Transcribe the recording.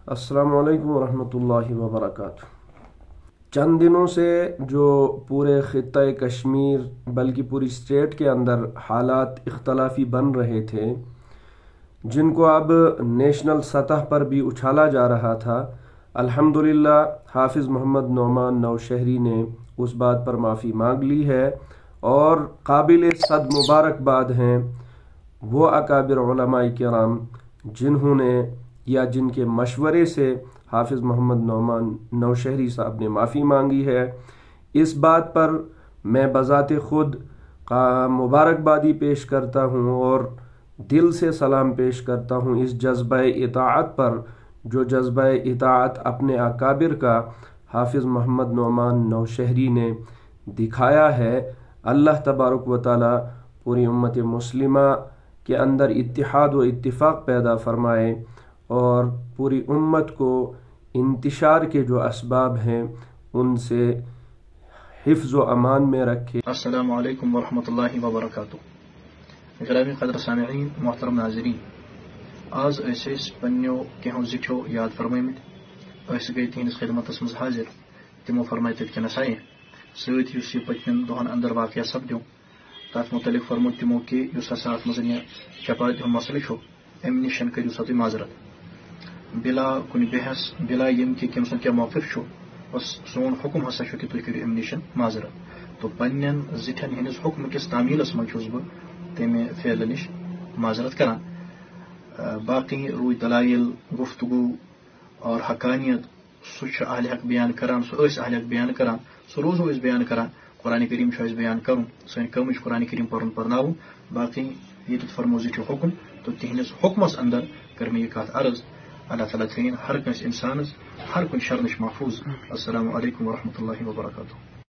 अस्सलामु अलैकुम वरहमतुल्लाहि वबरकातुह। चंद दिनों से जो पूरे खित्ता कश्मीर बल्कि पूरी स्टेट के अंदर हालात इख्तलाफी बन रहे थे, जिनको अब नेशनल सतह पर भी उछाला जा रहा था, अल्हम्दुलिल्लाह हाफिज़ मोहम्मद नौमान नौशहरी ने उस बात पर माफ़ी मांग ली है और काबिल सद मुबारकबाद हैं वो अकाबिर उलमाए किराम जिन्होंने या जिनके मशवरे से हाफिज़ मोहम्मद नौमान नौशहरी साहब ने माफ़ी मांगी है। इस बात पर मैं बज़ाते ख़ुद मुबारकबादी पेश करता हूँ और दिल से सलाम पेश करता हूँ इस जज्बा इताअत पर, जो जज्बा इताअत अपने अकाबिर का हाफिज़ मोहम्मद नौमान नौशहरी ने दिखाया है। अल्लाह तबारक व तआला पूरी उम्मत मुस्लिमा के अंदर इत्तिहाद व इत्तिफाक पैदा फरमाए और पूरी उम्मत को इंतिशार के जो असबाब हैं उनसे हिफ्ज़ व अमान में रखे। अस्सलामु अलैकुम वरहमतुल्लाहि वबरकातुह। गिरामी क़द्र सामिईन मोहतरम नाज़रीन, आज ऐसे पन्नो कहो ज़िठो याद फरमाइमित गई तिहंदिस खिदमतस मज हाजिर। तिमो फरमाय तथकनस आए सत युस यह पचन दोहन अंदर वाक़या सपदो तथ मुतलिक फरमो तिमो कि युस हसा अत मज चपाती हुंद मसले छो अमि निश करियो सा तुम माजरत बिला कुन बहस बिला यम कि कम क्या मौक़िफ़ छो बस सोन हुक्म हसा कि तुम करियो अमि निश माजरत। तो पन्न ज़िठन हंदिस हुक्म किस तामीलस मज छुस बह तमे फेल निश माजरत करान। बाकी रूज दलाइल गुफ्तगू और हकानियत सह अहले हक बयान करान, सह अहले हक बयान करान, सह रोज़ो बयान करान। कुरान करीम बयान कर सन कम कुरान करीम पर्न पर्नाव। बाकी ये फरमो ज़िठो हुक्म तो तिहंदिस हुक्मस अंदर कर मे यह कत अर्ज अल्लाह ताला थीन हर कंस इंसानस हर कुन शर नश महफूज। अस्सलामु अलैकुम वरहमतुल्लाहि वबरकातुह।